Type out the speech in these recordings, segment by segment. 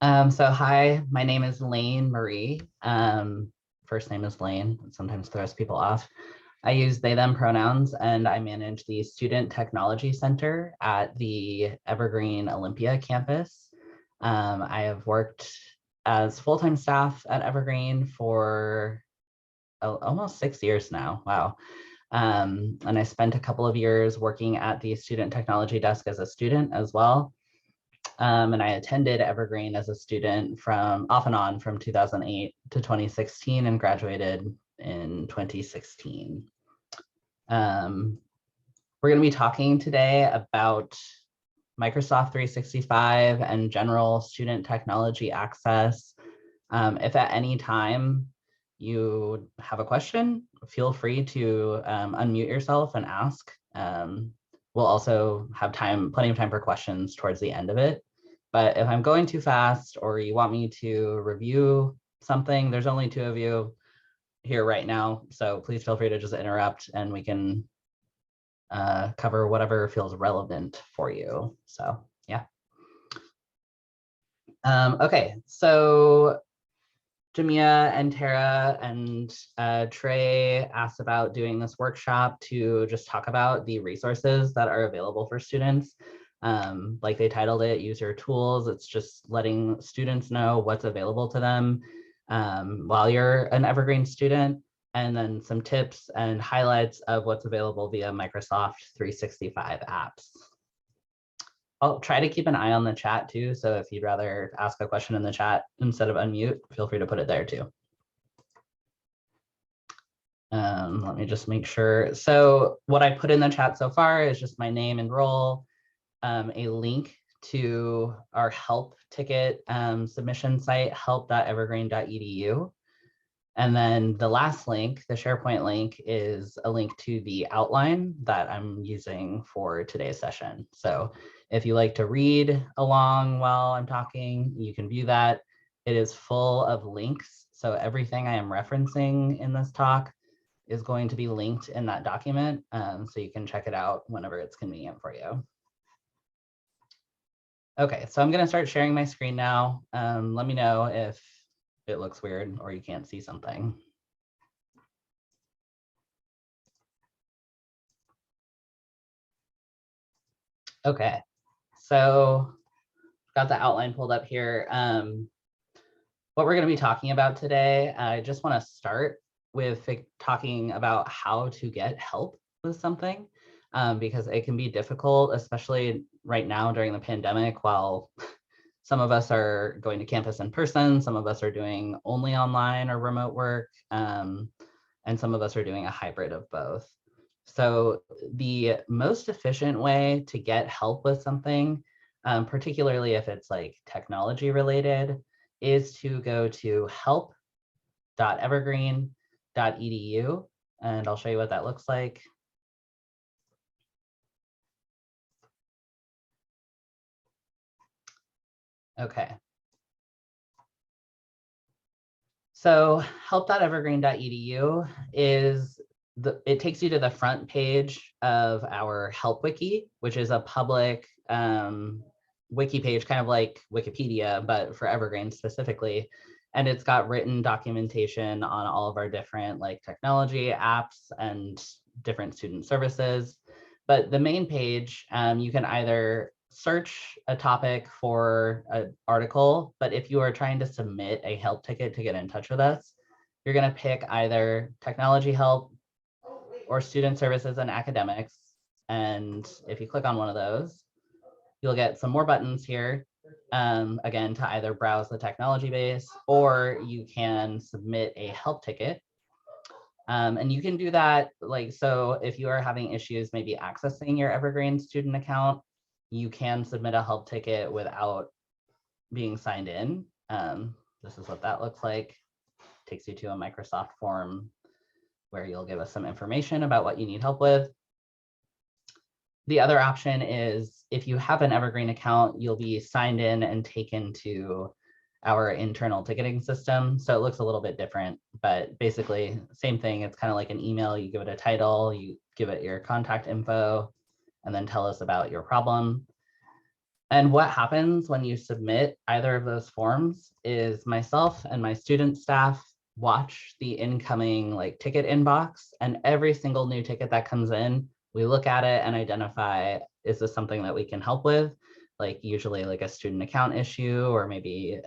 So hi, my name is Lane Marie. First name is Lane, it sometimes throws people off. I use they, them pronouns, and I manage the Student Technology Center at the Evergreen Olympia campus. I have worked as full-time staff at Evergreen for almost 6 years now. Wow. And I spent a couple of years working at the Student Technology Desk as a student as well. And I attended Evergreen as a student from off and on from 2008 to 2016 and graduated in 2016. We're going to be talking today about Microsoft 365 and general student technology access. If at any time you have a question, feel free to unmute yourself and ask. We'll also have plenty of time for questions towards the end of it. But if I'm going too fast or you want me to review something, there's only two of you here right now. So please feel free to just interrupt and we can cover whatever feels relevant for you. So yeah. Okay, so Jamia and Tara and Trey asked about doing this workshop to just talk about the resources that are available for students. Like they titled it, Use Your Tools. It's just letting students know what's available to them while you're an Evergreen student, and then some tips and highlights of what's available via Microsoft 365 apps. I'll try to keep an eye on the chat too. So if you'd rather ask a question in the chat instead of unmute, feel free to put it there too. Let me just make sure. So what I put in the chat so far is just my name and role, a link to our help ticket submission site, help.evergreen.edu. And then the last link, the SharePoint link, is a link to the outline that I'm using for today's session. So if you like to read along while I'm talking, you can view that. It is full of links. So everything I am referencing in this talk is going to be linked in that document. So you can check it out whenever it's convenient for you. Okay, so I'm going to start sharing my screen now. Let me know if it looks weird or you can't see something. Okay, so got the outline pulled up here. What we're going to be talking about today, I just want to start with talking about how to get help with something, because it can be difficult, especially right now during the pandemic, while some of us are going to campus in person, some of us are doing only online or remote work, and some of us are doing a hybrid of both. So the most efficient way to get help with something, particularly if it's like technology related, is to go to help.evergreen.edu, and I'll show you what that looks like. Okay. So help.evergreen.edu is it takes you to the front page of our help wiki, which is a public wiki page, kind of like Wikipedia, but for Evergreen specifically. And it's got written documentation on all of our different like technology apps and different student services. But the main page, you can either search a topic for an article, but if you are trying to submit a help ticket to get in touch with us, you're going to pick either technology help or student services and academics. And if you click on one of those, you'll get some more buttons here, again, to either browse the technology base, or you can submit a help ticket. And you can do that, like, so if you are having issues maybe accessing your Evergreen student account, you can submit a help ticket without being signed in. This is what that looks like. Takes you to a Microsoft form where you'll give us some information about what you need help with. The other option is if you have an Evergreen account, you'll be signed in and taken to our internal ticketing system. So it looks a little bit different, but basically same thing. It's kind of like an email. You give it a title, you give it your contact info, and then tell us about your problem. And what happens when you submit either of those forms is myself and my student staff watch the incoming like ticket inbox, and every single new ticket that comes in, we look at it and identify, is this something that we can help with? Like usually like a student account issue, or maybe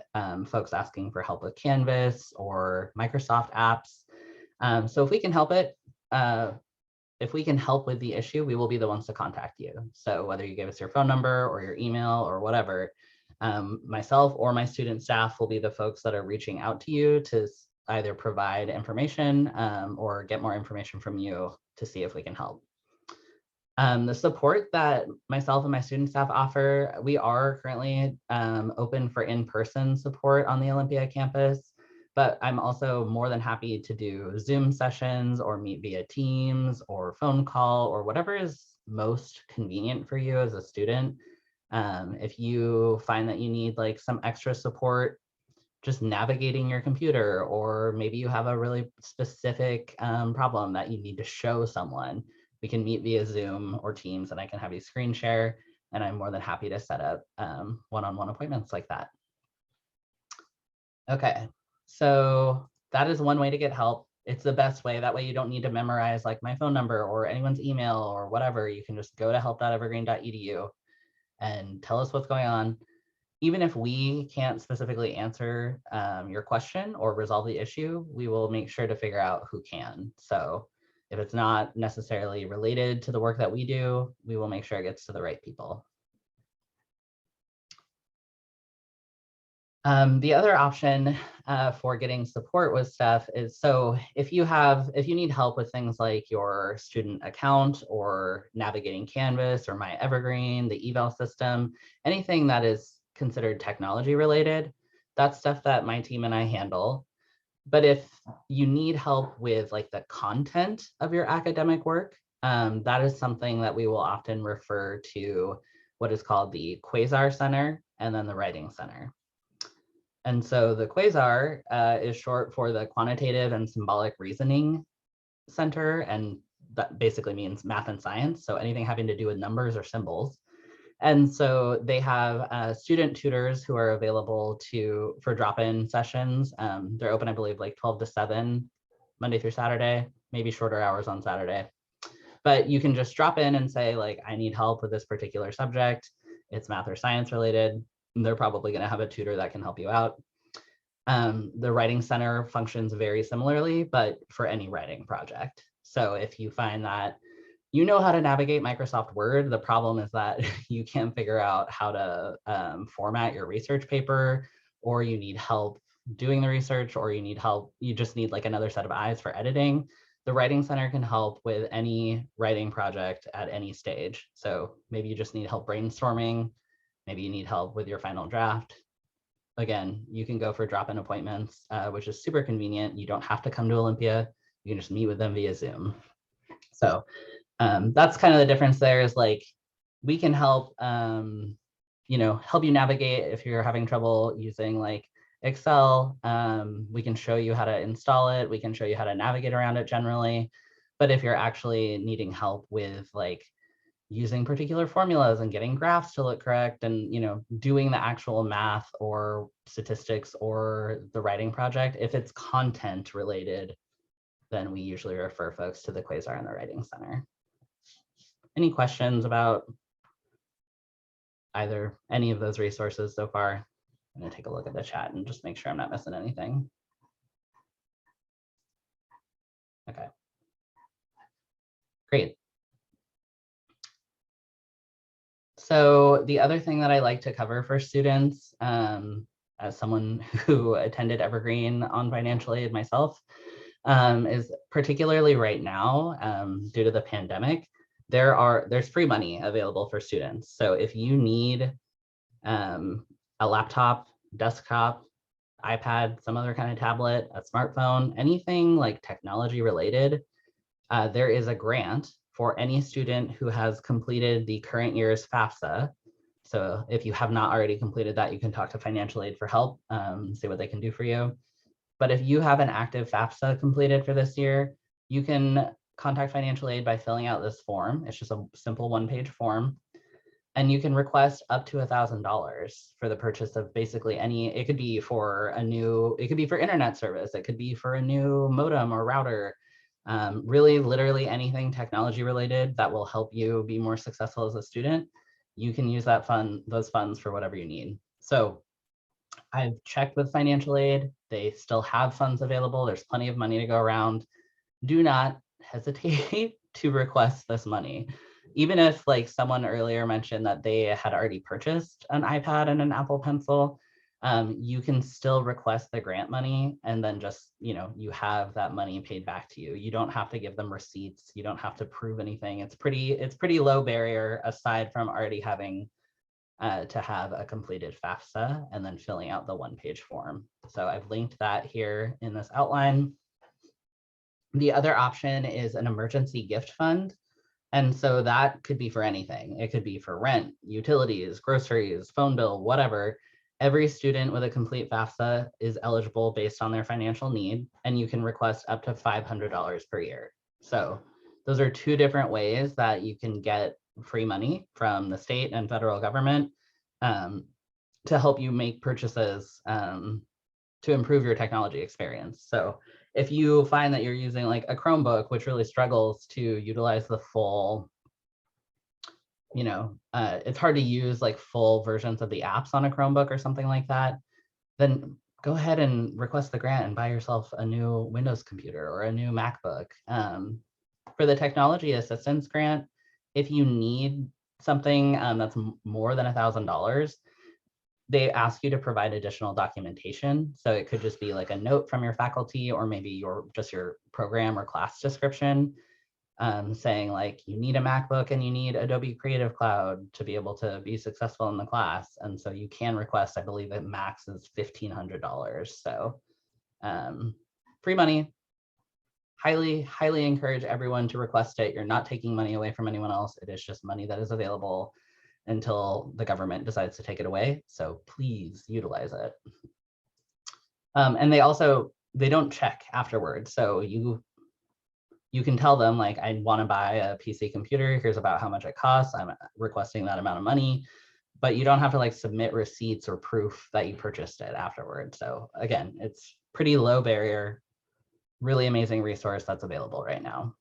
folks asking for help with Canvas or Microsoft apps. So if we can help it, if we can help with the issue, we will be the ones to contact you. So whether you give us your phone number or your email or whatever, myself or my student staff will be the folks that are reaching out to you to either provide information or get more information from you to see if we can help. The support that myself and my student staff offer, we are currently open for in-person support on the Olympia campus, but I'm also more than happy to do Zoom sessions or meet via Teams or phone call or whatever is most convenient for you as a student. If you find that you need like some extra support just navigating your computer, or maybe you have a really specific problem that you need to show someone, we can meet via Zoom or Teams, and I can have you screen share, and I'm more than happy to set up one-on-one appointments like that. Okay, so that is one way to get help. It's the best way. That way you don't need to memorize like my phone number or anyone's email or whatever. You can just go to help.evergreen.edu and tell us what's going on. Even if we can't specifically answer your question or resolve the issue, we will make sure to figure out who can. So if it's not necessarily related to the work that we do, we will make sure it gets to the right people. The other option for getting support with stuff is, so if you need help with things like your student account or navigating Canvas or My Evergreen, the eval system, anything that is considered technology related, that's stuff that my team and I handle. But if you need help with like the content of your academic work, that is something that we will often refer to what is called the Quasar Center and then the Writing Center. And so the Quasar is short for the Quantitative and Symbolic Reasoning Center, and that basically means math and science, so anything having to do with numbers or symbols. And so they have student tutors who are available for drop-in sessions. They're open, I believe, like 12 to 7, Monday through Saturday, maybe shorter hours on Saturday. But you can just drop in and say, like, I need help with this particular subject. It's math or science related. And they're probably going to have a tutor that can help you out. The Writing Center functions very similarly, but for any writing project. So if you find that you know how to navigate Microsoft Word, the problem is that you can't figure out how to format your research paper, or you need help doing the research, or you just need like another set of eyes for editing. The Writing Center can help with any writing project at any stage. So maybe you just need help brainstorming, maybe you need help with your final draft. Again, you can go for drop-in appointments, which is super convenient. You don't have to come to Olympia. You can just meet with them via Zoom. So that's kind of the difference there, is like, we can help, help you navigate if you're having trouble using like Excel. We can show you how to install it. We can show you how to navigate around it generally. But if you're actually needing help with like using particular formulas and getting graphs to look correct and, doing the actual math or statistics or the writing project, if it's content related, then we usually refer folks to the Quasar and the Writing Center. Any questions about either any of those resources so far? I'm going to take a look at the chat and just make sure I'm not missing anything. Okay. Great. So the other thing that I like to cover for students, as someone who attended Evergreen on financial aid myself, is particularly right now, due to the pandemic, there's free money available for students. So if you need a laptop, desktop, iPad, some other kind of tablet, a smartphone, anything like technology related, there is a grant for any student who has completed the current year's FAFSA. So if you have not already completed that, you can talk to financial aid for help, see what they can do for you. But if you have an active FAFSA completed for this year, you can contact financial aid by filling out this form. It's just a simple one-page form. And you can request up to $1,000 for the purchase of basically any, it could be for it could be for internet service, it could be for a new modem or router, really literally anything technology related that will help you be more successful as a student. You can use those funds for whatever you need. So I've checked with financial aid. They still have funds available. There's plenty of money to go around. Do not hesitate to request this money. Even if, like someone earlier mentioned that they had already purchased an iPad and an Apple Pencil, you can still request the grant money, and then just, you have that money paid back to you. You don't have to give them receipts. You don't have to prove anything. It's pretty low barrier, aside from already having to have a completed FAFSA and then filling out the one-page form. So I've linked that here in this outline. The other option is an emergency gift fund. And so that could be for anything. It could be for rent, utilities, groceries, phone bill, whatever. Every student with a complete FAFSA is eligible based on their financial need, and you can request up to $500 per year. So those are two different ways that you can get free money from the state and federal government to help you make purchases to improve your technology experience. So if you find that you're using like a Chromebook, which really struggles to utilize the full, it's hard to use like full versions of the apps on a Chromebook or something like that, then go ahead and request the grant and buy yourself a new Windows computer or a new MacBook. For the technology assistance grant, if you need something that's more than $1,000, they ask you to provide additional documentation. So it could just be like a note from your faculty, or maybe your program or class description, saying like you need a MacBook and you need Adobe Creative Cloud to be able to be successful in the class. And so you can request, I believe it max is $1,500. So free money. Highly, highly encourage everyone to request it. You're not taking money away from anyone else. It is just money that is available until the government decides to take it away. So please utilize it. And they don't check afterwards. So you can tell them like, I want to buy a PC computer. Here's about how much it costs. I'm requesting that amount of money, but you don't have to like submit receipts or proof that you purchased it afterwards. So again, it's pretty low barrier, really amazing resource that's available right now.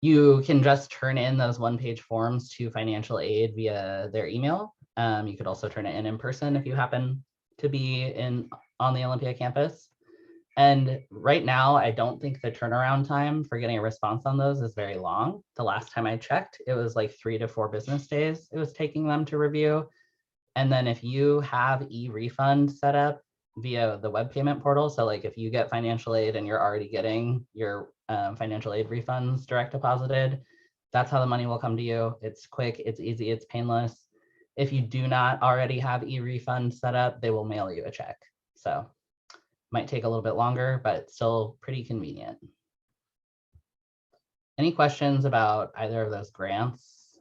You can just turn in those one-page forms to financial aid via their email. You could also turn it in person if you happen to be on the Olympia campus. And right now, I don't think the turnaround time for getting a response on those is very long. The last time I checked, it was like 3 to 4 business days it was taking them to review. And then if you have e-refund set up via the web payment portal, so like if you get financial aid and you're already getting your financial aid refunds direct deposited, that's how the money will come to you. It's quick, it's easy, it's painless. If you do not already have e-refund set up, they will mail you a check. So might take a little bit longer, but still pretty convenient. Any questions about either of those grants?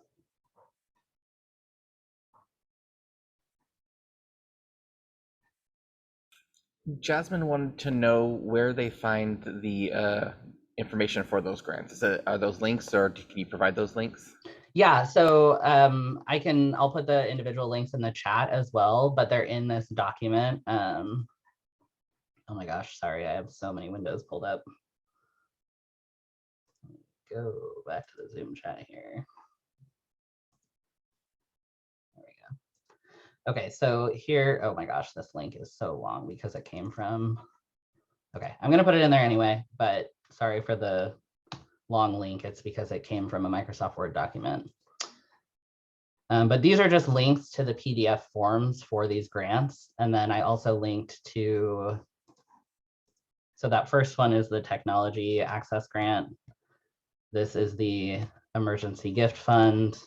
Jasmine wanted to know where they find the information for those grants. Are those links, or can you provide those links? Yeah, so I'll put the individual links in the chat as well, but they're in this document. Oh my gosh, sorry, I have so many windows pulled up. Go back to the Zoom chat here. There we go. Okay, so here, oh my gosh, this link is so long because it came from, okay, I'm gonna put it in there anyway, but sorry for the long link. It's because it came from a Microsoft Word document. But these are just links to the PDF forms for these grants. And then I also linked to, so that first one is the technology access grant. This is the emergency gift fund.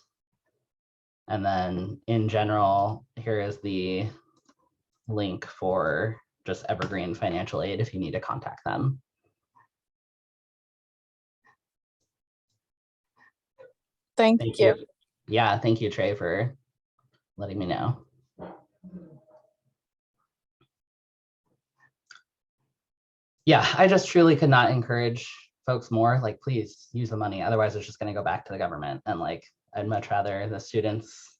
And then in general, here is the link for just Evergreen Financial Aid if you need to contact them. Thank you. Yeah, thank you, Trey, for letting me know. Yeah, I just truly could not encourage folks more, like, please use the money. Otherwise, it's just going to go back to the government. And like, I'd much rather the students,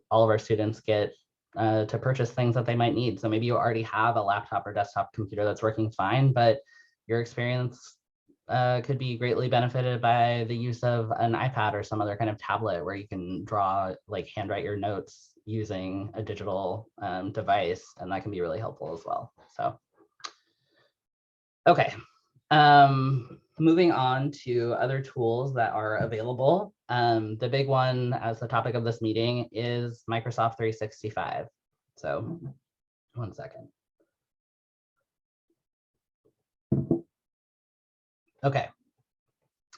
all of our students get to purchase things that they might need. So maybe you already have a laptop or desktop computer that's working fine, but your experience could be greatly benefited by the use of an iPad or some other kind of tablet where you can draw, like handwrite your notes using a digital device, and that can be really helpful as well. So, okay. Moving on to other tools that are available. The big one as the topic of this meeting is Microsoft 365. So, one second. Okay.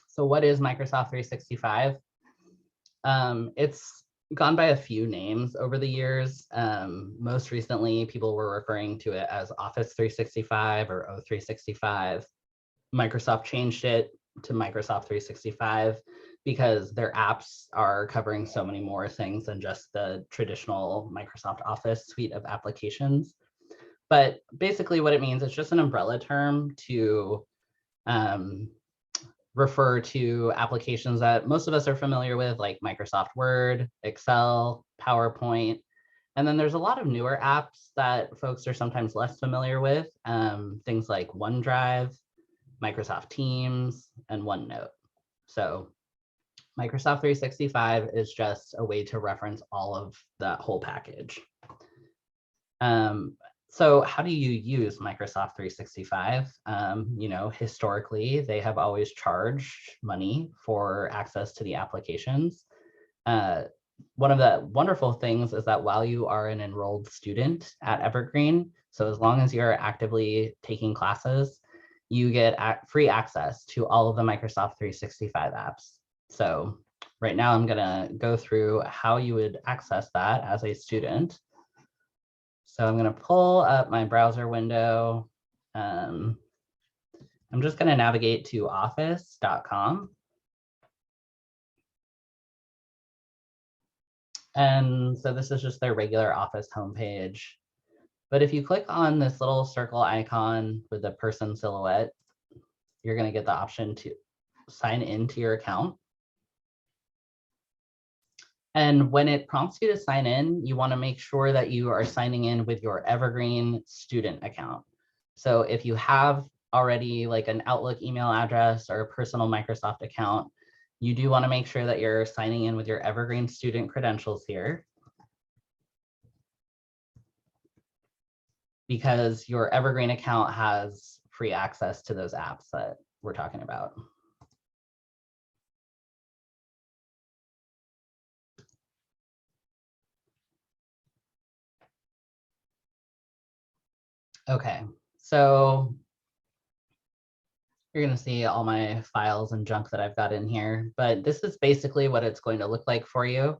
So what is Microsoft 365? It's gone by a few names over the years. Most recently, people were referring to it as Office 365 or O365. Microsoft changed it to Microsoft 365 because their apps are covering so many more things than just the traditional Microsoft Office suite of applications. But basically what it means, it's just an umbrella term to refer to applications that most of us are familiar with, like Microsoft Word, Excel, PowerPoint. And then there's a lot of newer apps that folks are sometimes less familiar with, things like OneDrive, Microsoft Teams, and OneNote. So Microsoft 365 is just a way to reference all of that whole package. So how do you use Microsoft 365? You know, historically, they have always charged money for access to the applications. One of the wonderful things is that while you are an enrolled student at Evergreen, so as long as you're actively taking classes, you get free access to all of the Microsoft 365 apps. So right now I'm gonna go through how you would access that as a student. So I'm going to pull up my browser window. I'm just going to navigate to office.com. And so this is just their regular Office homepage. But if you click on this little circle icon with the person silhouette, you're going to get the option to sign into your account. And when it prompts you to sign in, you want to make sure that you are signing in with your Evergreen student account. So if you have already like an Outlook email address or a personal Microsoft account, you do want to make sure that you're signing in with your Evergreen student credentials here, because your Evergreen account has free access to those apps that we're talking about. Okay, so you're going to see all my files and junk that I've got in here, but this is basically what it's going to look like for you.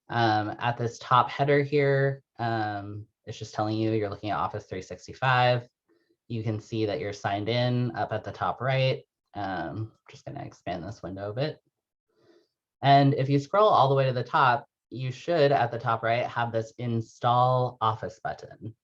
At this top header here, it's just telling you you're looking at Office 365. You can see that you're signed in up at the top right. Just going to expand this window a bit. And if you scroll all the way to the top, you should at the top right have this Install Office button.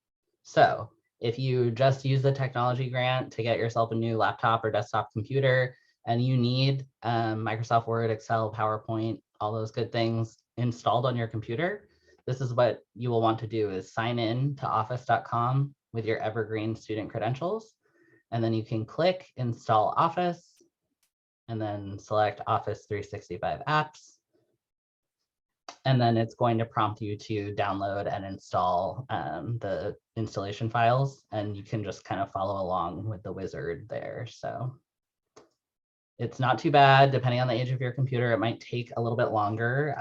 So if you just use the technology grant to get yourself a new laptop or desktop computer, and you need Microsoft Word, Excel, PowerPoint, all those good things installed on your computer, this is what you will want to do, is sign in to office.com with your Evergreen student credentials. And then you can click Install Office and then select Office 365 apps. And then it's going to prompt you to download and install the installation files, and you can just kind of follow along with the wizard there. So it's not too bad. Depending on the age of your computer, it might take a little bit longer,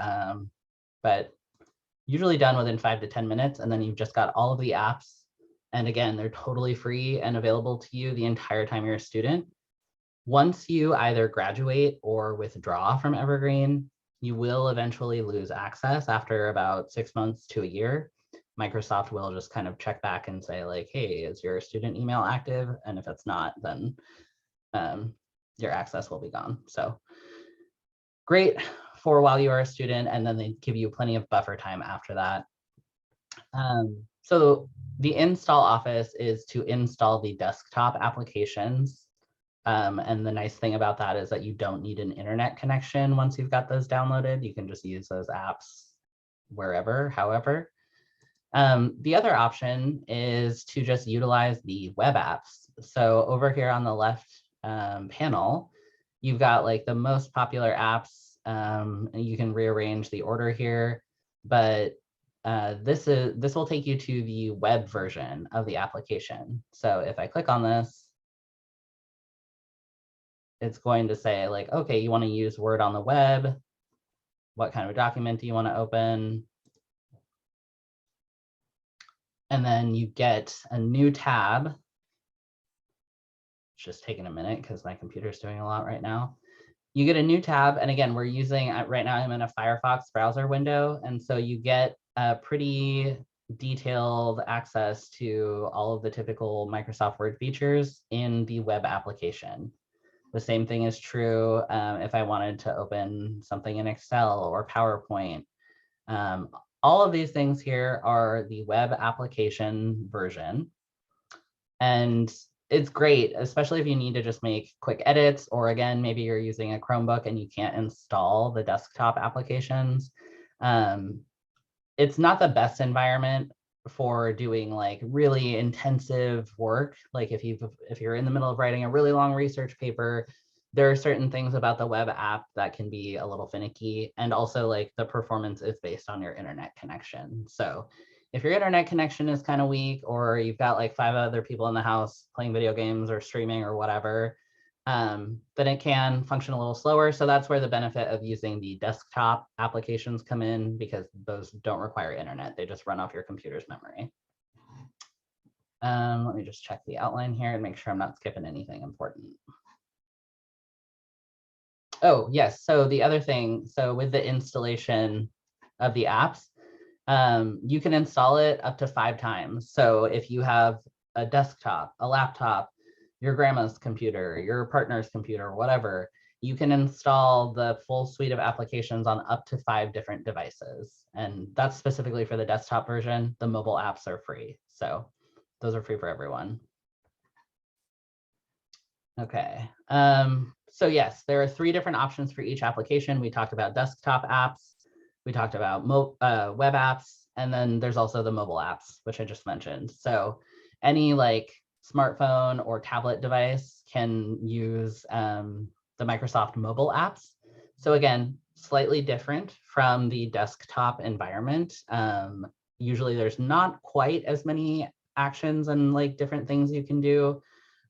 but usually done within 5 to 10 minutes. And then you've just got all of the apps. And again, they're totally free and available to you the entire time you're a student. Once you either graduate or withdraw from Evergreen, you will eventually lose access after about 6 months to a year. Microsoft will just kind of check back and say like, hey, is your student email active? And if it's not, then your access will be gone. So great for while you are a student, and then they give you plenty of buffer time after that. So the install Office is to install the desktop applications And the nice thing about that is that you don't need an internet connection once you've got those downloaded. You can just use those apps wherever, however. The other option is to just utilize the web apps. So over here on the left panel, you've got like the most popular apps. And you can rearrange the order here, but this will take you to the web version of the application. So if I click on this, it's going to say like, okay, you want to use Word on the web. What kind of document do you want to open? And then you get a new tab. It's just taking a minute because my computer's doing a lot right now. You get a new tab. And again, we're using, right now I'm in a Firefox browser window. And so you get a pretty detailed access to all of the typical Microsoft Word features in the web application. The same thing is true if I wanted to open something in Excel or PowerPoint. All of these things here are the web application version. And it's great, especially if you need to just make quick edits, or again, maybe you're using a Chromebook and you can't install the desktop applications. It's not the best environment for doing like really intensive work. Like if you're in the middle of writing a really long research paper, there are certain things about the web app that can be a little finicky. And also like the performance is based on your internet connection. So if your internet connection is kind of weak, or you've got like 5 other people in the house playing video games or streaming or whatever, then it can function a little slower. So that's where the benefit of using the desktop applications come in, because those don't require internet. They just run off your computer's memory. Let me just check the outline here and make sure I'm not skipping anything important. Oh, yes. So the other thing, so with the installation of the apps, you can install it up to 5 times. So if you have a desktop, a laptop, your grandma's computer, your partner's computer, whatever, you can install the full suite of applications on up to 5 different devices. And that's specifically for the desktop version. The mobile apps are free. So those are free for everyone. Okay. So yes, there are 3 different options for each application. We talked about desktop apps, we talked about web apps, and then there's also the mobile apps, which I just mentioned. So any like smartphone or tablet device can use the Microsoft mobile apps. So again, slightly different from the desktop environment. Usually there's not quite as many actions and like different things you can do,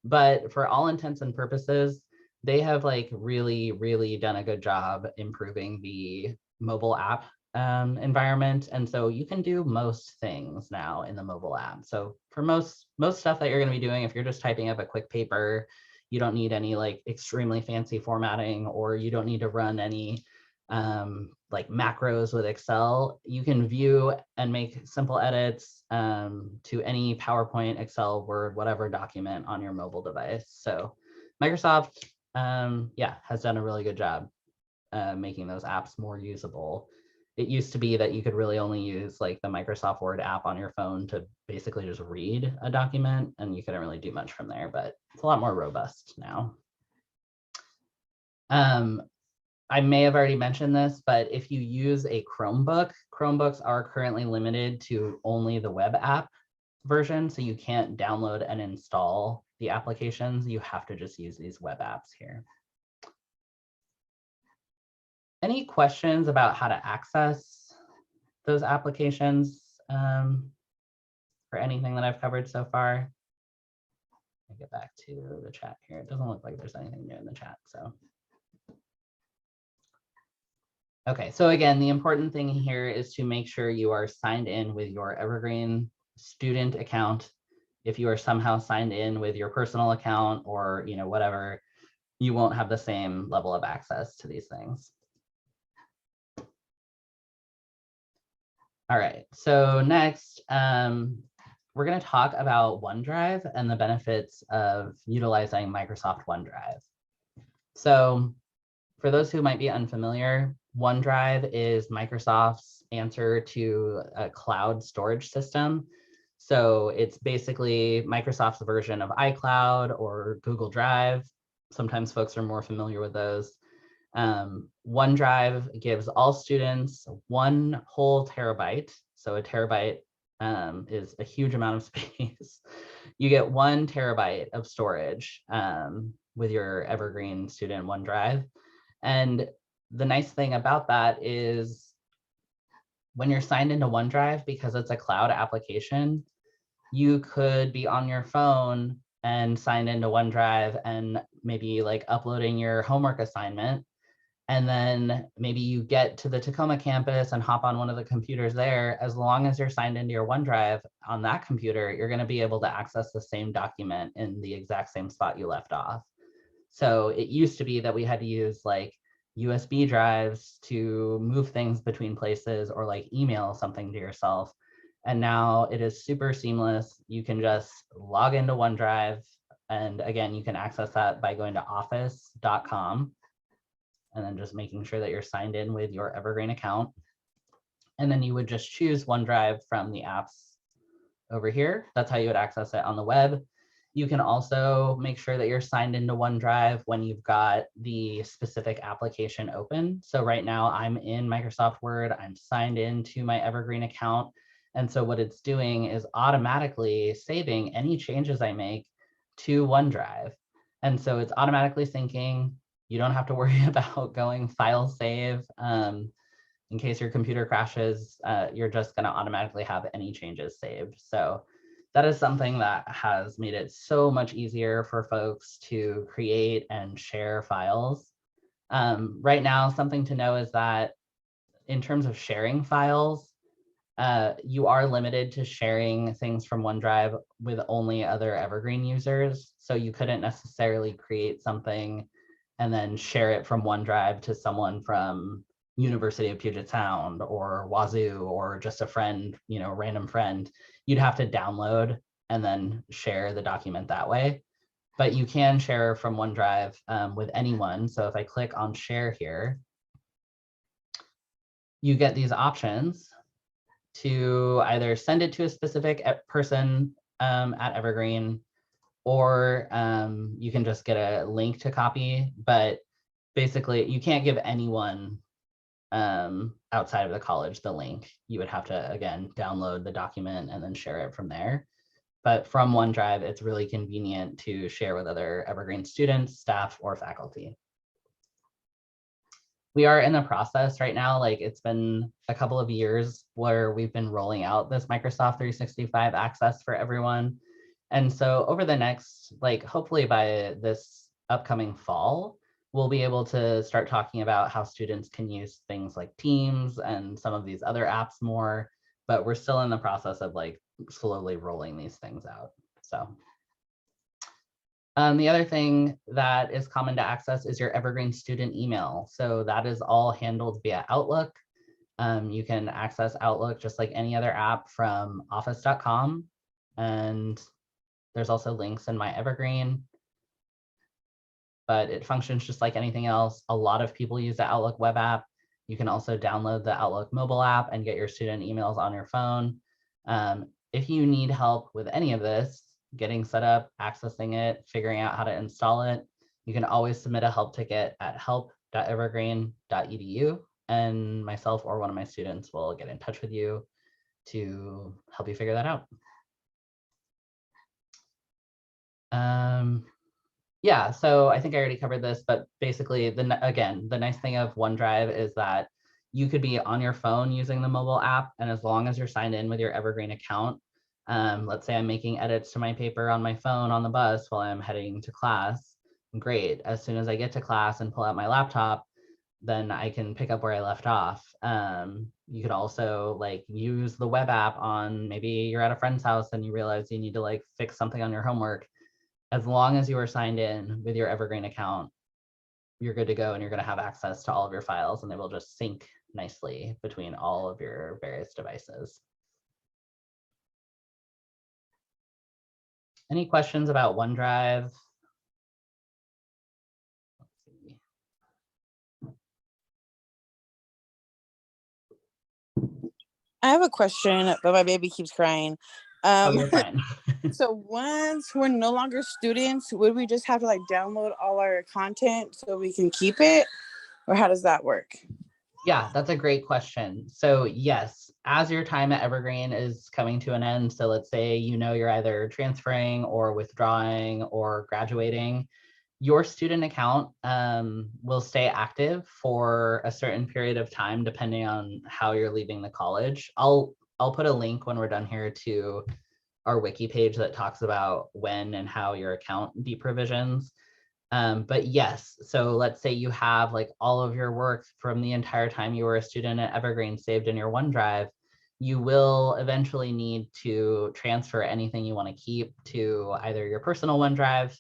but for all intents and purposes, they have like really done a good job improving the mobile app environment. And so you can do most things now in the mobile app. So for most stuff that you're going to be doing, if you're just typing up a quick paper, you don't need any like extremely fancy formatting, or you don't need to run any like macros with Excel. You can view and make simple edits to any PowerPoint, Excel, Word, whatever document on your mobile device. So Microsoft, yeah, has done a really good job making those apps more usable. It used to be that you could really only use like the Microsoft Word app on your phone to basically just read a document, and you couldn't really do much from there, but it's a lot more robust now. I may have already mentioned this, but if you use a Chromebook, Chromebooks are currently limited to only the web app version, so you can't download and install the applications. You have to just use these web apps here. Any questions about how to access those applications for anything that I've covered so far? Let me get back to the chat here. It doesn't look like there's anything new in the chat, so. Okay, so again, the important thing here is to make sure you are signed in with your Evergreen student account. If you are somehow signed in with your personal account or whatever, you won't have the same level of access to these things. All right, so next, we're going to talk about OneDrive and the benefits of utilizing Microsoft OneDrive. So for those who might be unfamiliar, OneDrive is Microsoft's answer to a cloud storage system. So it's basically Microsoft's version of iCloud or Google Drive. sometimes folks are more familiar with those. OneDrive gives all students 1 whole terabyte. So a terabyte is a huge amount of space. You get 1 terabyte of storage with your Evergreen Student OneDrive. And the nice thing about that is when you're signed into OneDrive, because it's a cloud application, you could be on your phone and signed into OneDrive and maybe like uploading your homework assignment. And then maybe you get to the Tacoma campus and hop on one of the computers there. As long as you're signed into your OneDrive on that computer, you're going to be able to access the same document in the exact same spot you left off. So it used to be that we had to use like USB drives to move things between places or like email something to yourself. And now it is super seamless. You can just log into OneDrive. And again, you can access that by going to office.com and then just making sure that you're signed in with your Evergreen account. And then you would just choose OneDrive from the apps over here. That's how you would access it on the web. You can also make sure that you're signed into OneDrive when you've got the specific application open. So right now I'm in Microsoft Word, I'm signed into my Evergreen account. And so what it's doing is automatically saving any changes I make to OneDrive. And so it's automatically syncing. You don't have to worry about going file save. In case your computer crashes, you're just going to automatically have any changes saved. So that is something that has made it so much easier for folks to create and share files. Right now, something to know is that in terms of sharing files, you are limited to sharing things from OneDrive with only other Evergreen users. So you couldn't necessarily create something and then share it from OneDrive to someone from University of Puget Sound or Wazoo or just a friend, you know, random friend. You'd have to download and then share the document that way. But you can share from OneDrive with anyone. So if I click on share here, you get these options to either send it to a specific person at Evergreen, or you can just get a link to copy. But basically, you can't give anyone outside of the college the link. You would have to, again, download the document and then share it from there. But from OneDrive, it's really convenient to share with other Evergreen students, staff, or faculty. We are in the process right now, like it's been a couple of years where we've been rolling out this Microsoft 365 access for everyone. And so over the next, like hopefully by this upcoming fall, we'll be able to start talking about how students can use things like Teams and some of these other apps more, but we're still in the process of like slowly rolling these things out. So the other thing that is common to access is your Evergreen student email. So that is all handled via Outlook. You can access Outlook just like any other app from office.com. And there's also links in my Evergreen, but it functions just like anything else. A lot of people use the Outlook web app. You can also download the Outlook mobile app and get your student emails on your phone. If you need help with any of this, getting set up, accessing it, figuring out how to install it, you can always submit a help ticket at help.evergreen.edu, and myself or one of my students will get in touch with you to help you figure that out. Yeah, so I think I already covered this, but basically, again, the nice thing of OneDrive is that you could be on your phone using the mobile app, and as long as you're signed in with your Evergreen account, let's say I'm making edits to my paper on my phone on the bus while I'm heading to class, great. As soon as I get to class and pull out my laptop, then I can pick up where I left off. You could also like use the web app on, maybe you're at a friend's house and you realize you need to like fix something on your homework. As long as you are signed in with your Evergreen account, you're good to go and you're going to have access to all of your files, and they will just sync nicely between all of your various devices. Any questions about OneDrive? Let's see. I have a question, but my baby keeps crying. Oh, you're fine. So once we're no longer students, would we just have to like download all our content so we can keep it? Or how does that work? Yeah, that's a great question. So yes, as your time at Evergreen is coming to an end, so let's say you're either transferring or withdrawing or graduating, your student account will stay active for a certain period of time depending on how you're leaving the college. I'll put a link when we're done here to our wiki page that talks about when and how your account deprovisions. But yes, so let's say you have like all of your work from the entire time you were a student at Evergreen saved in your OneDrive. You will eventually need to transfer anything you want to keep to either your personal OneDrive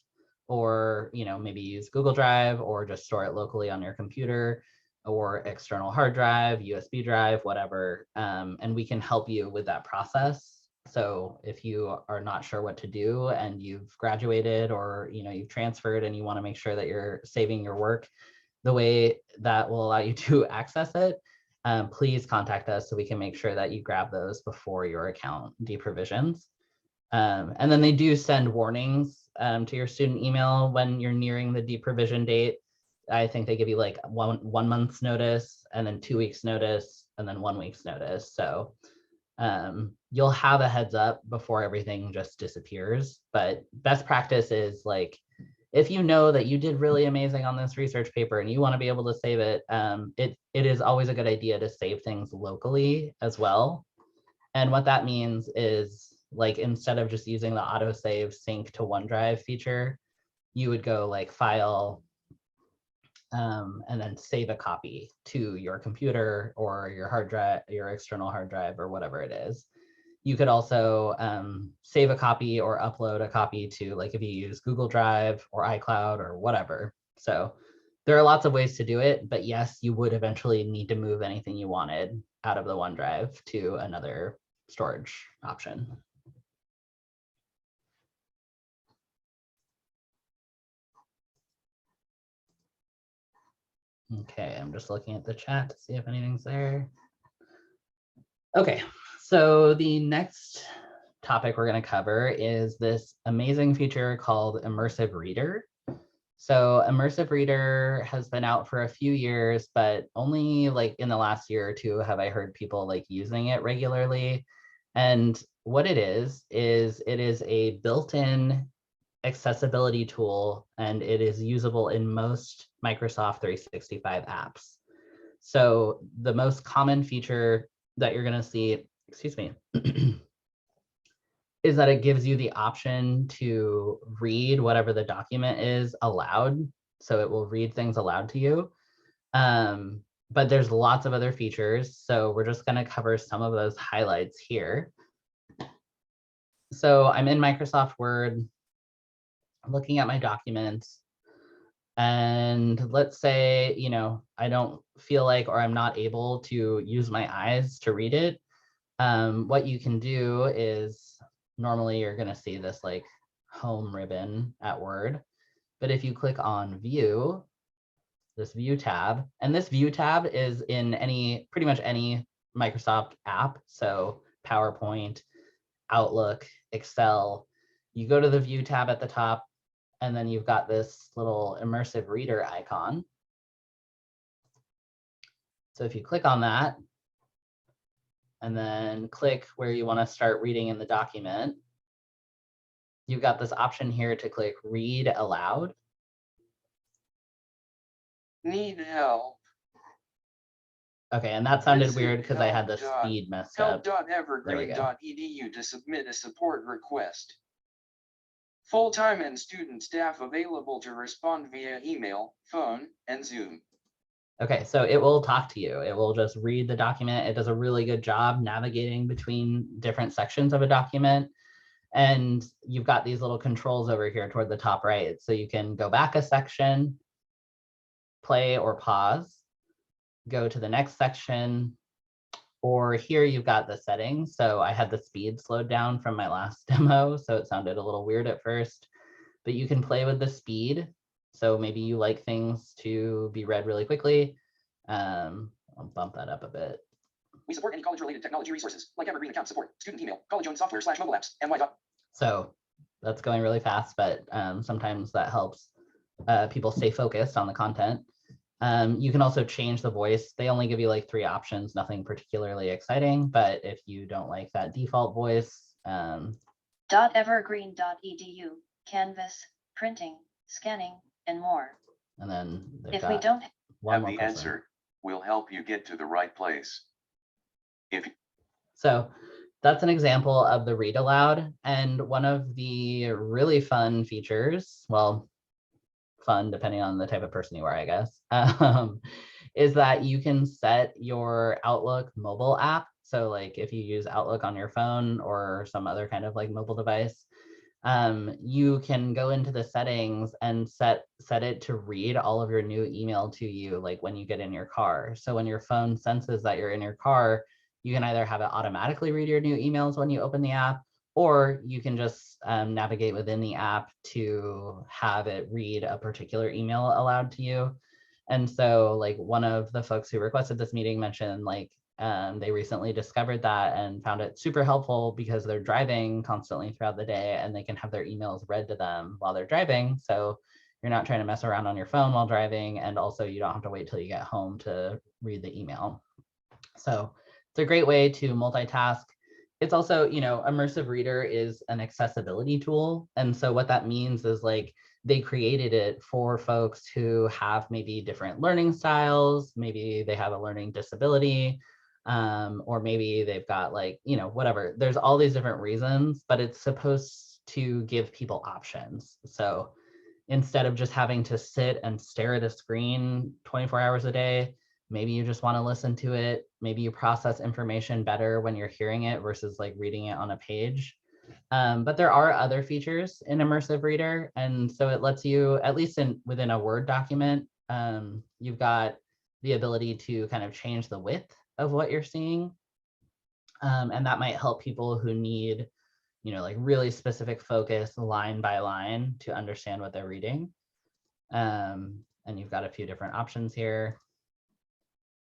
or maybe use Google Drive or just store it locally on your computer or external hard drive, USB drive, whatever. And we can help you with that process. So if you are not sure what to do and you've graduated or you've transferred and you want to make sure that you're saving your work the way that will allow you to access it, please contact us so we can make sure that you grab those before your account deprovisions. And then they do send warnings to your student email when you're nearing the deprovision date. I think they give you like one month's notice and then 2 weeks notice and then 1 week's notice. So you'll have a heads up before everything just disappears. But best practice is like, if you know that you did really amazing on this research paper and you want to be able to save it, it is always a good idea to save things locally as well. And what that means is like, instead of just using the autosave sync to OneDrive feature, you would go like file, and then save a copy to your computer or your hard drive, your external hard drive, or whatever it is. You could also save a copy or upload a copy to, like, if you use Google Drive or iCloud or whatever. So there are lots of ways to do it, but yes, you would eventually need to move anything you wanted out of the OneDrive to another storage option. Okay, I'm just looking at the chat to see if anything's there. Okay, so the next topic we're going to cover is this amazing feature called Immersive Reader. So Immersive Reader has been out for a few years, but only like in the last year or two have I heard people like using it regularly. And what it is it is a built-in accessibility tool, and it is usable in most Microsoft 365 apps. So the most common feature that you're going to see, excuse me, is that it gives you the option to read whatever the document is aloud. So it will read things aloud to you. But there's lots of other features. So we're just going to cover some of those highlights here. So I'm in Microsoft Word, looking at my documents. And let's say, I don't feel like, or I'm not able to use my eyes to read it. What you can do is, normally you're going to see this like home ribbon at Word. But if you click on View, this View tab, and this View tab is in pretty much any Microsoft app. So PowerPoint, Outlook, Excel, you go to the View tab at the top, and then you've got this little Immersive Reader icon. So if you click on that, and then click where you want to start reading in the document, you've got this option here to click Read Aloud. Need help. Okay, and that sounded Visit weird because I had the speed messed up. Help.evergreen.edu to submit a support request. Full-time and student staff available to respond via email, phone, and Zoom. Okay, so it will talk to you. It will just read the document. It does a really good job navigating between different sections of a document. And you've got these little controls over here toward the top right. So you can go back a section, play or pause, go to the next section, or here you've got the settings. So I had the speed slowed down from my last demo, so it sounded a little weird at first, but you can play with the speed. So maybe you like things to be read really quickly. I'll bump that up a bit. We support any college-related technology resources, like Evergreen account support, student email, college-owned software/mobile apps, and why. So that's going really fast, but sometimes that helps people stay focused on the content. You can also change the voice. They only give you like 3 options, nothing particularly exciting, but if you don't like that default voice. .evergreen.edu, Canvas, printing, scanning, and more. And then if we don't one have more the person. answer, we'll help you get to the right place. So that's an example of the read aloud. And one of the really fun features, well, fun depending on the type of person you are, I guess, is that you can set your Outlook mobile app. So like if you use Outlook on your phone or some other kind of like mobile device, you can go into the settings and set it to read all of your new email to you, like when you get in your car. So when your phone senses that you're in your car, you can either have it automatically read your new emails when you open the app, or you can just navigate within the app to have it read a particular email aloud to you. And so like one of the folks who requested this meeting mentioned like they recently discovered that and found it super helpful because they're driving constantly throughout the day and they can have their emails read to them while they're driving. So you're not trying to mess around on your phone while driving, and also you don't have to wait till you get home to read the email. So it's a great way to multitask. It's also, Immersive Reader is an accessibility tool. And so what that means is like they created it for folks who have maybe different learning styles, maybe they have a learning disability, or maybe they've got like, whatever. There's all these different reasons, but it's supposed to give people options. So instead of just having to sit and stare at a screen 24 hours a day, maybe you just want to listen to it. Maybe you process information better when you're hearing it versus like reading it on a page. But there are other features in Immersive Reader. And so it lets you, at least within a Word document, you've got the ability to kind of change the width of what you're seeing. And that might help people who need, like really specific focus line by line to understand what they're reading. And you've got a few different options here.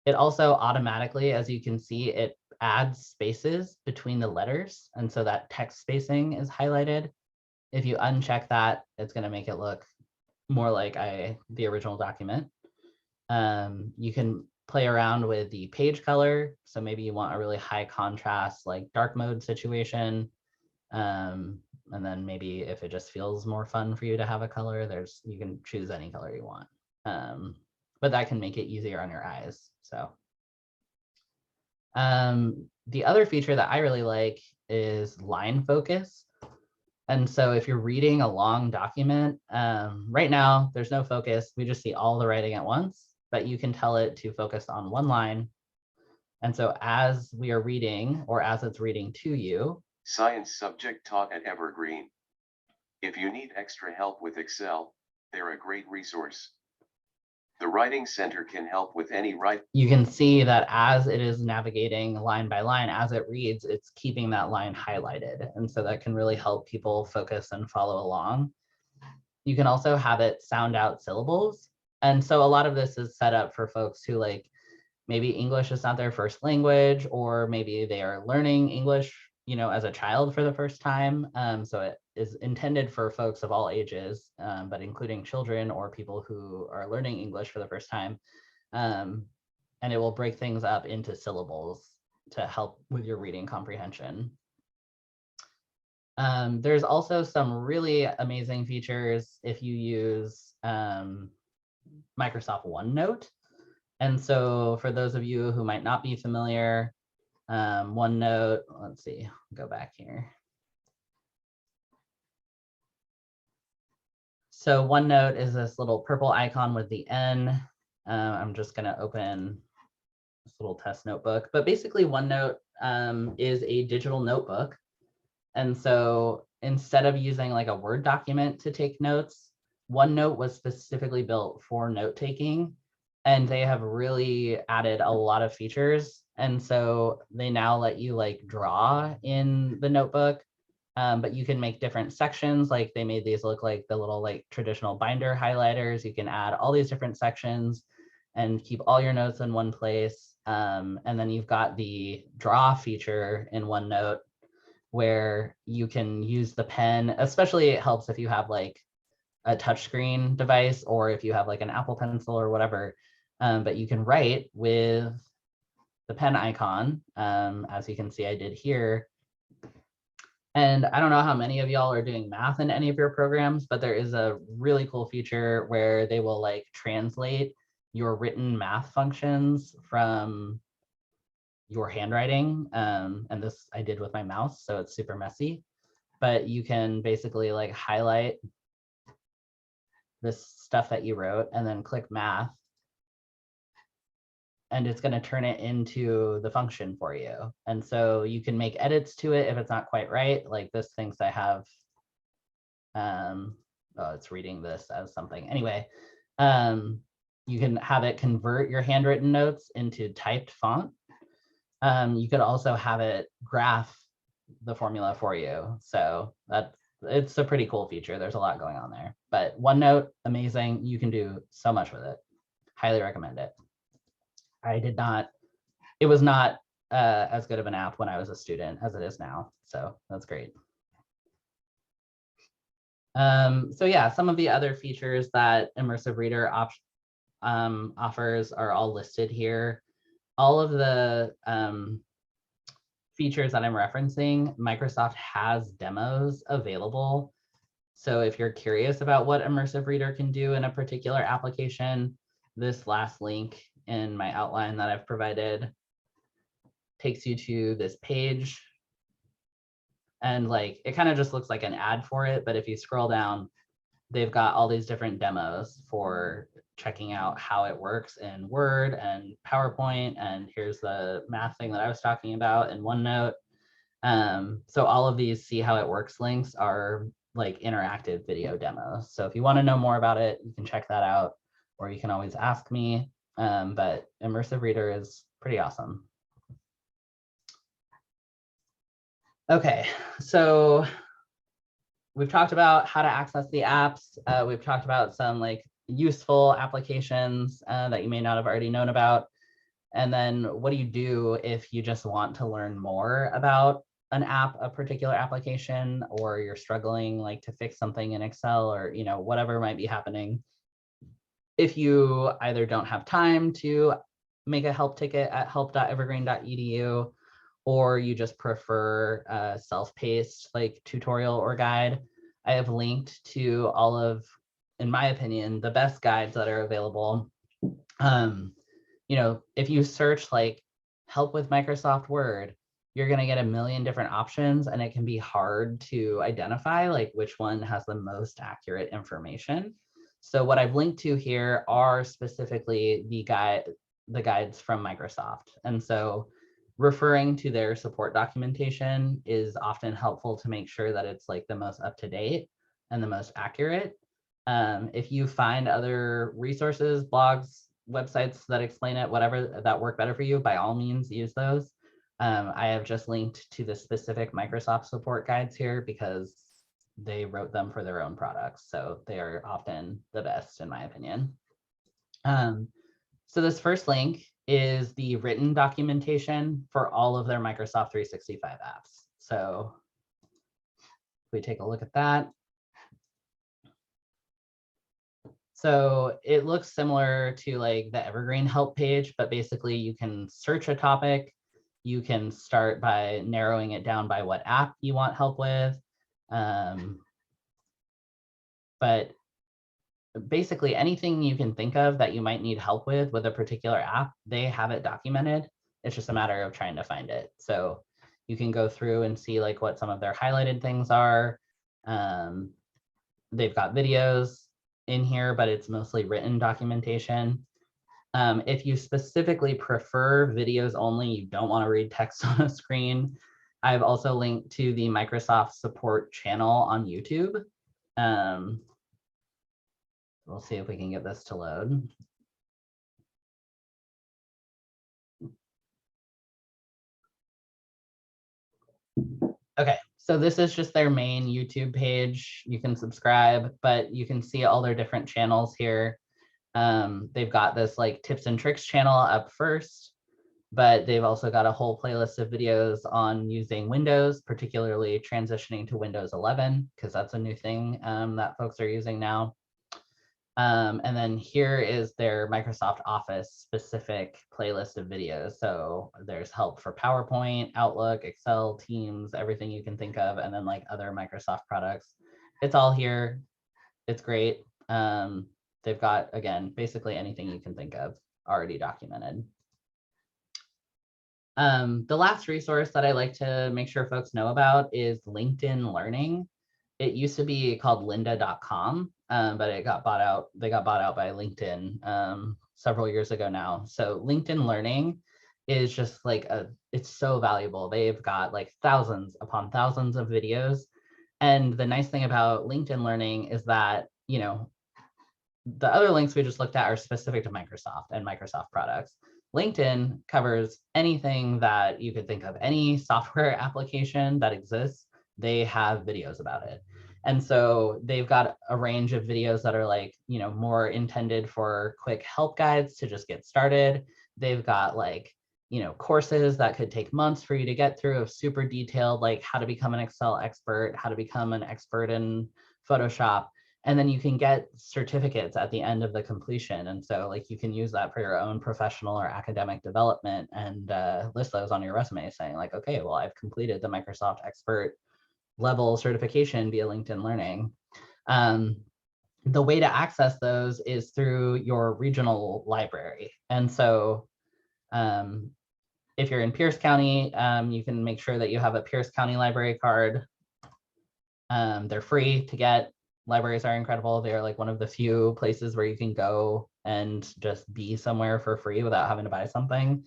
It also automatically, as you can see, it adds spaces between the letters. And so that text spacing is highlighted. If you uncheck that, it's going to make it look more like the original document. You can play around with the page color. So maybe you want a really high contrast, like dark mode situation. And then maybe if it just feels more fun for you to have a color, you can choose any color you want. But that can make it easier on your eyes. So the other feature that I really like is line focus. And so if you're reading a long document, right now there's no focus. We just see all the writing at once, but you can tell it to focus on one line. And so as we are reading, or as it's reading to you. Science subject taught at Evergreen. If you need extra help with Excel, they're a great resource. The Writing Center can help with any write. You can see that as it is navigating line by line, as it reads, it's keeping that line highlighted. And so that can really help people focus and follow along. You can also have it sound out syllables. And so a lot of this is set up for folks who like, maybe English is not their first language, or maybe they are learning English, as a child for the first time. So it is intended for folks of all ages, but including children or people who are learning English for the first time. And it will break things up into syllables to help with your reading comprehension. There's also some really amazing features if you use Microsoft OneNote. And so for those of you who might not be familiar, OneNote, let's see, go back here. So OneNote is this little purple icon with the N. I'm just going to open this little test notebook. But basically OneNote is a digital notebook. And so instead of using like a Word document to take notes, OneNote was specifically built for note taking. And they have really added a lot of features. And so they now let you like draw in the notebook, but you can make different sections. Like they made these look like the little like traditional binder highlighters. You can add all these different sections and keep all your notes in one place. And then you've got the draw feature in OneNote where you can use the pen, especially it helps if you have like a touchscreen device or if you have like an Apple Pencil or whatever, but you can write with the pen icon, as you can see I did here. And I don't know how many of y'all are doing math in any of your programs, but there is a really cool feature where they will like translate your written math functions from your handwriting. And this I did with my mouse, so it's super messy, but you can basically like highlight this stuff that you wrote and then click math, and it's going to turn it into the function for you. And so you can make edits to it if it's not quite right. Like this thinks I have, oh, it's reading this as something. Anyway, you can have it convert your handwritten notes into typed font. You could also have it graph the formula for you. So it's a pretty cool feature. There's a lot going on there, but OneNote, amazing. You can do so much with it. Highly recommend it. It was not as good of an app when I was a student as it is now. So that's great. So yeah, some of the other features that Immersive Reader offers are all listed here. All of the features that I'm referencing, Microsoft has demos available. So if you're curious about what Immersive Reader can do in a particular application, this last link in my outline that I've provided takes you to this page. And like, it kind of just looks like an ad for it, but if you scroll down, they've got all these different demos for checking out how it works in Word and PowerPoint. And here's the math thing that I was talking about in OneNote. So all of these see how it works links are like interactive video demos. So if you want to know more about it, you can check that out, or you can always ask me. But Immersive Reader is pretty awesome. Okay, so we've talked about how to access the apps. We've talked about some like useful applications that you may not have already known about. And then what do you do if you just want to learn more about an app, a particular application, or you're struggling like to fix something in Excel, or whatever might be happening? If you either don't have time to make a help ticket at help.evergreen.edu, or you just prefer a self-paced like tutorial or guide, I have linked to all of, in my opinion, the best guides that are available. If you search like help with Microsoft Word, you're going to get a million different options, and it can be hard to identify like which one has the most accurate information. So what I've linked to here are specifically the guides from Microsoft. And so referring to their support documentation is often helpful to make sure that it's like the most up-to-date and the most accurate. If you find other resources, blogs, websites that explain it, whatever that work better for you, by all means use those. I have just linked to the specific Microsoft support guides here because they wrote them for their own products. So they are often the best in my opinion. So this first link is the written documentation for all of their Microsoft 365 apps. So if we take a look at that. So it looks similar to like the Evergreen help page, but basically you can search a topic. You can start by narrowing it down by what app you want help with. But basically anything you can think of that you might need help with a particular app, they have it documented. It's just a matter of trying to find it. So you can go through and see like what some of their highlighted things are. They've got videos in here, but it's mostly written documentation. If you specifically prefer videos only, you don't want to read text on a screen, I've also linked to the Microsoft support channel on YouTube. We'll see if we can get this to load. Okay, so this is just their main YouTube page. You can subscribe, but you can see all their different channels here. They've got this like tips and tricks channel up first. but they've also got a whole playlist of videos on using Windows, particularly transitioning to Windows 11, because that's a new thing that folks are using now. And then here is their Microsoft Office specific playlist of videos. So there's help for PowerPoint, Outlook, Excel, Teams, everything you can think of, and then like other Microsoft products. It's all here. It's great. They've got, again, basically anything you can think of already documented. The last resource that I like to make sure folks know about is LinkedIn Learning. It used to be called lynda.com, but it got bought out. They got bought out by LinkedIn several years ago now. So LinkedIn Learning is just like it's so valuable. They've got like thousands upon thousands of videos. And the nice thing about LinkedIn Learning is that, you know, the other links we just looked at are specific to Microsoft and Microsoft products. LinkedIn covers anything that you could think of, any software application that exists, they have videos about it. And so they've got a range of videos that are like, you know, more intended for quick help guides to just get started. They've got like, you know, courses that could take months for you to get through of super detailed, like how to become an Excel expert, how to become an expert in Photoshop. And then you can get certificates at the end of the completion. And so like you can use that for your own professional or academic development and list those on your resume saying like, okay, well, I've completed the Microsoft expert level certification via LinkedIn Learning. The way to access those is through your regional library. And so if you're in Pierce County, you can make sure that you have a Pierce County library card. They're free to get. Libraries are incredible. They're like one of the few places where you can go and just be somewhere for free without having to buy something.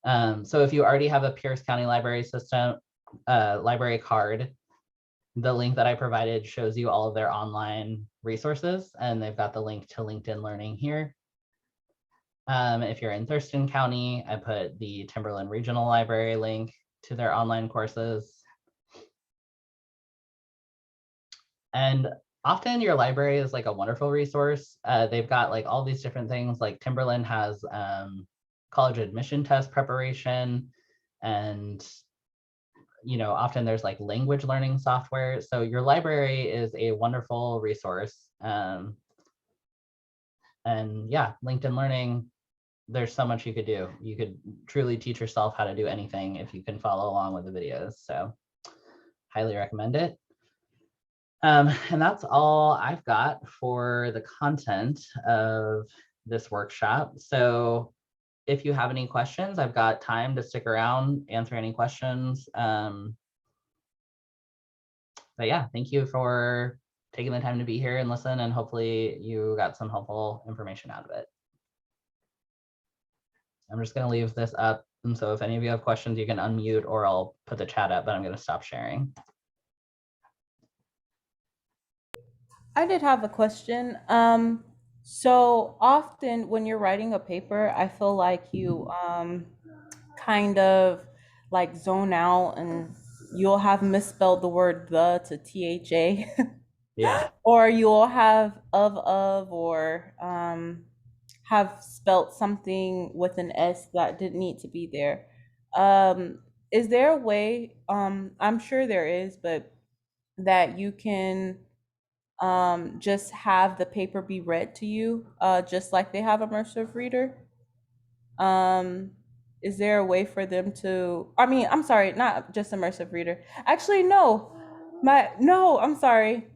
So if you already have a Pierce County library system, library card, the link that I provided shows you all of their online resources, and they've got the link to LinkedIn Learning here. If you're in Thurston County, I put the Timberland Regional Library link to their online courses. And often your library is like a wonderful resource. They've got like all these different things, like Timberland has college admission test preparation, and you know, often there's like language learning software. So your library is a wonderful resource. And yeah, LinkedIn Learning, there's so much you could do. You could truly teach yourself how to do anything if you can follow along with the videos. So highly recommend it. And that's all I've got for the content of this workshop. So if you have any questions, I've got time to stick around, answer any questions. But yeah, thank you for taking the time to be here and listen, and hopefully you got some helpful information out of it. I'm just going to leave this up. And so if any of you have questions, you can unmute or I'll put the chat up, but I'm going to stop sharing. I did have a question. So often when you're writing a paper, I feel like you kind of like zone out and you'll have misspelled the word the to THA. Yeah. Or you'll have or have spelt something with an S that didn't need to be there. Is there a way, I'm sure there is, but that you can just have the paper be read to you, just like they have Immersive Reader? Is there a way for them to, I mean, I'm sorry, not just Immersive Reader. Actually, no, I'm sorry.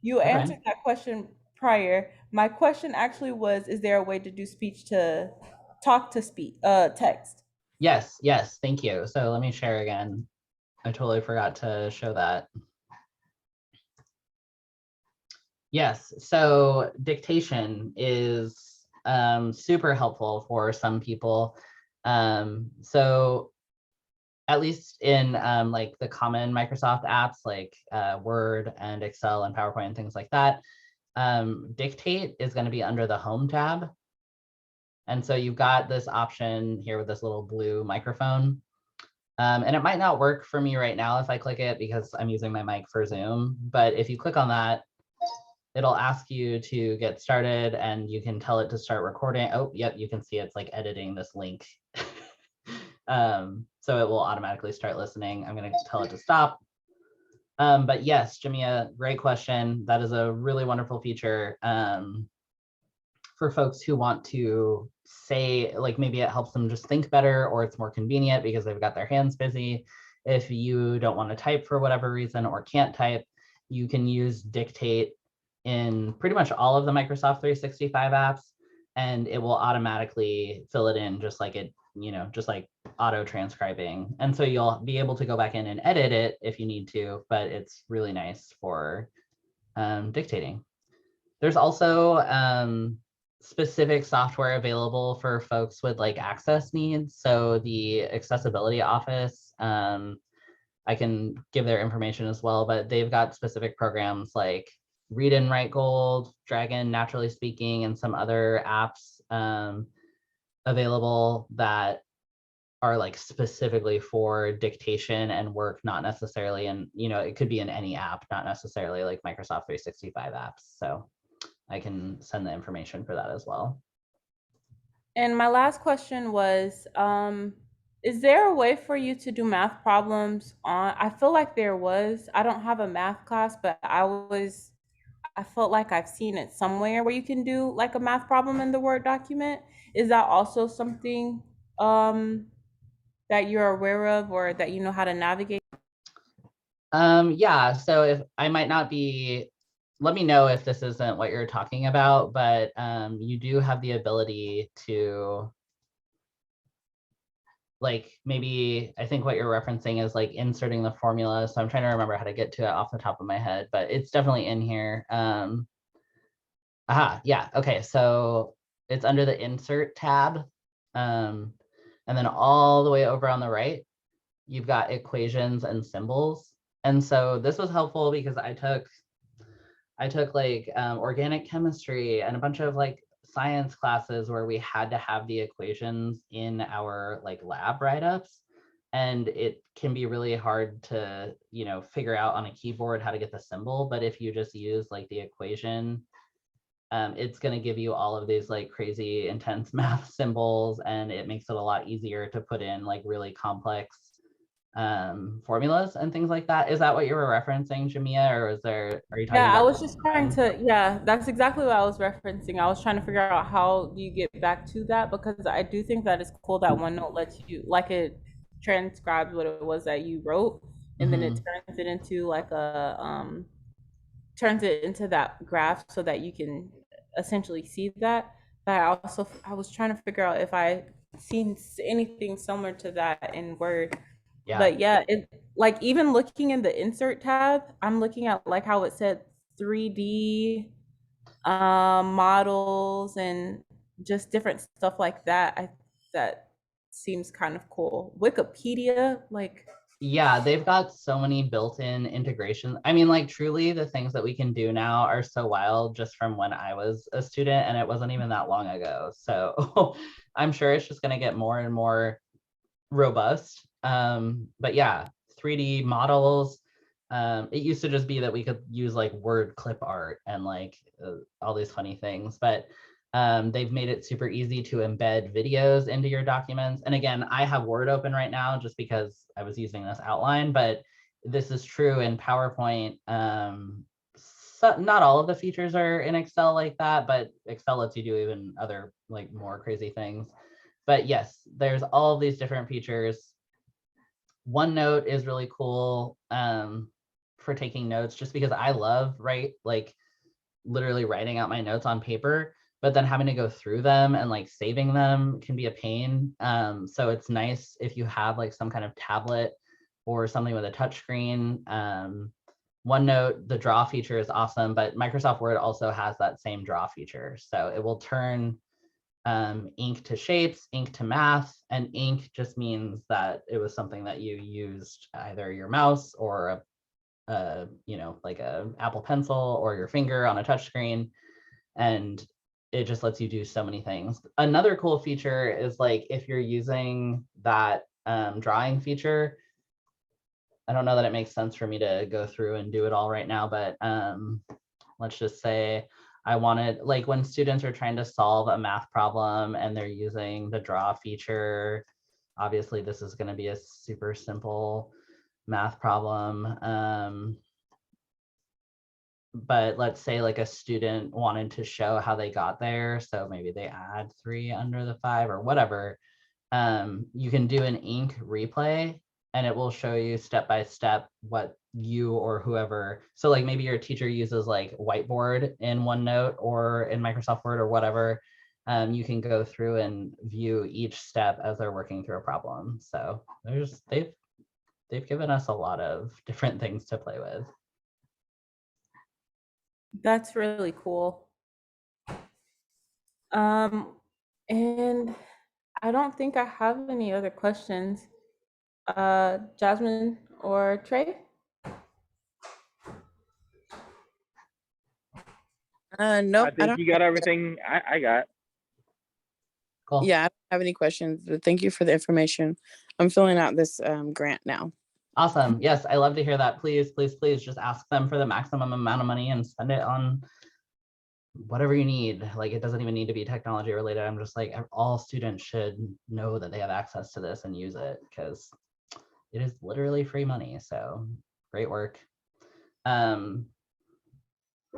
You Okay. answered that question prior. My question actually was, is there a way to do speech to talk to speak, text? Yes, yes, thank you. So let me share again. I totally forgot to show that. Yes, so dictation is super helpful for some people. So at least in like the common Microsoft apps like Word and Excel and PowerPoint and things like that, Dictate is going to be under the Home tab. And so you've got this option here with this little blue microphone. And it might not work for me right now if I click it because I'm using my mic for Zoom. But if you click on that, it'll ask you to get started and you can tell it to start recording. Oh, yep, you can see it's like editing this link. So it will automatically start listening. I'm going to tell it to stop. But yes, Jamia, great question. That is a really wonderful feature for folks who want to say, like, maybe it helps them just think better, or it's more convenient because they've got their hands busy. If you don't want to type for whatever reason or can't type, you can use Dictate in pretty much all of the Microsoft 365 apps, and it will automatically fill it in just like it, just like auto transcribing. And so you'll be able to go back in and edit it if you need to, but it's really nice for dictating. There's also specific software available for folks with like access needs. So the accessibility office, I can give their information as well, but they've got specific programs like Read and Write Gold, Dragon, Naturally Speaking, and some other apps available that are like specifically for dictation and work, not necessarily in, it could be in any app, not necessarily like Microsoft 365 apps. So I can send the information for that as well. And my last question was, is there a way for you to do math problems on, I feel like there was, I don't have a math class, but I felt like I've seen it somewhere where you can do like a math problem in the Word document. Is that also something that you're aware of or that you know how to navigate? Yeah, so if I might not be, let me know if this isn't what you're talking about, but you do have the ability to, like, maybe, I think what you're referencing is like inserting the formula. So I'm trying to remember how to get to it off the top of my head, but it's definitely in here. Yeah, okay, so it's under the insert tab. And then all the way over on the right, you've got equations and symbols. And so this was helpful because I took like organic chemistry and a bunch of like science classes where we had to have the equations in our like lab write-ups. And it can be really hard to, figure out on a keyboard how to get the symbol. But if you just use like the equation, it's going to give you all of these like crazy intense math symbols, and it makes it a lot easier to put in like really complex formulas and things like that. Is that what you were referencing, Jamia, or are you talking Yeah, I about? was just trying to, yeah, that's exactly what I was referencing. I was trying to figure out how do you get back to that, because I do think that it's cool that OneNote lets you, like, it transcribes what it was that you wrote, and then it turns it into like turns it into that graph so that you can essentially see that. But I was trying to figure out if I seen anything similar to that in Word. Yeah. But yeah, it, like, even looking in the insert tab, I'm looking at like how it said 3D models and just different stuff like that. That seems kind of cool. Wikipedia, like, Yeah, they've got so many built-in integrations. I mean, like, truly the things that we can do now are so wild just from when I was a student, and it wasn't even that long ago. So I'm sure it's just going to get more and more robust. But yeah, 3D models. It used to just be that we could use like word clip art and like all these funny things, but they've made it super easy to embed videos into your documents. And again, I have Word open right now just because I was using this outline, but this is true in PowerPoint. So not all of the features are in Excel like that, but Excel lets you do even other like more crazy things. But yes, there's all of these different features. OneNote is really cool for taking notes, just because I love literally writing out my notes on paper, but then having to go through them and like saving them can be a pain. So it's nice if you have like some kind of tablet or something with a touchscreen. OneNote, the draw feature is awesome, but Microsoft Word also has that same draw feature. So it will turn ink to shapes, ink to math, and ink just means that it was something that you used either your mouse or like a Apple Pencil or your finger on a touchscreen, and it just lets you do so many things. Another cool feature is like if you're using that drawing feature, I don't know that it makes sense for me to go through and do it all right now, but let's just say I wanted, like when students are trying to solve a math problem and they're using the draw feature, obviously this is going to be a super simple math problem. But let's say like a student wanted to show how they got there. So maybe they add 3 under the 5 or whatever. You can do an ink replay and it will show you step by step what you or whoever, so like maybe your teacher uses like whiteboard in OneNote or in Microsoft Word or whatever. You can go through and view each step as they're working through a problem. So they've given us a lot of different things to play with. That's really cool. And I don't think I have any other questions. Jasmine or Trey? Nope. I think you got everything I got. Cool. Yeah, I don't have any questions, but thank you for the information. I'm filling out this grant now. Awesome. Yes, I love to hear that. Please, please, please just ask them for the maximum amount of money and spend it on whatever you need. Like, it doesn't even need to be technology related. I'm just like, all students should know that they have access to this and use it because it is literally free money. So great work. Okay,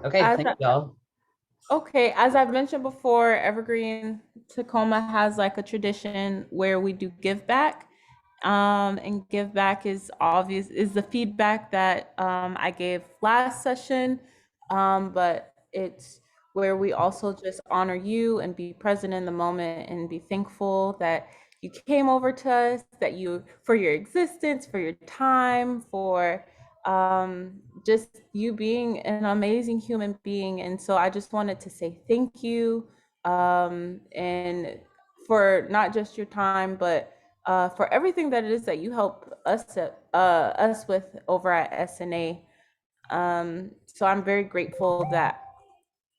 thank y'all. Okay, as I've mentioned before, Evergreen Tacoma has like a tradition where we do give back. And give back is the feedback that I gave last session, but it's where we also just honor you and be present in the moment and be thankful that you came over to us, that you, for your existence, for your time, for just you being an amazing human being. And so I just wanted to say thank you, and for not just your time, but for everything that it is that you help us with over at SNA. So I'm very grateful that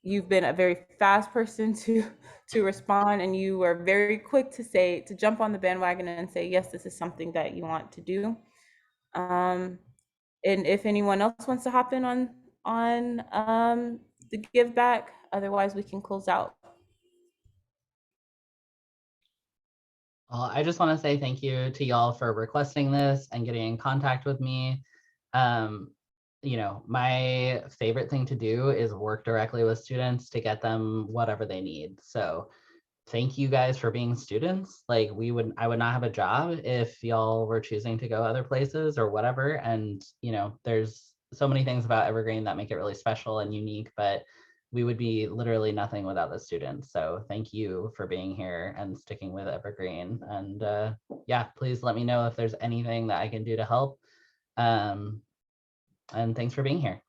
you've been a very fast person to respond, and you were very quick to jump on the bandwagon and say yes, this is something that you want to do. And if anyone else wants to hop in on the give back, otherwise we can close out. Well, I just want to say thank you to y'all for requesting this and getting in contact with me. You know, my favorite thing to do is work directly with students to get them whatever they need. So thank you guys for being students. Like I would not have a job if y'all were choosing to go other places or whatever. And, you know, there's so many things about Evergreen that make it really special and unique, but we would be literally nothing without the students. So thank you for being here and sticking with Evergreen. And yeah, please let me know if there's anything that I can do to help. And thanks for being here.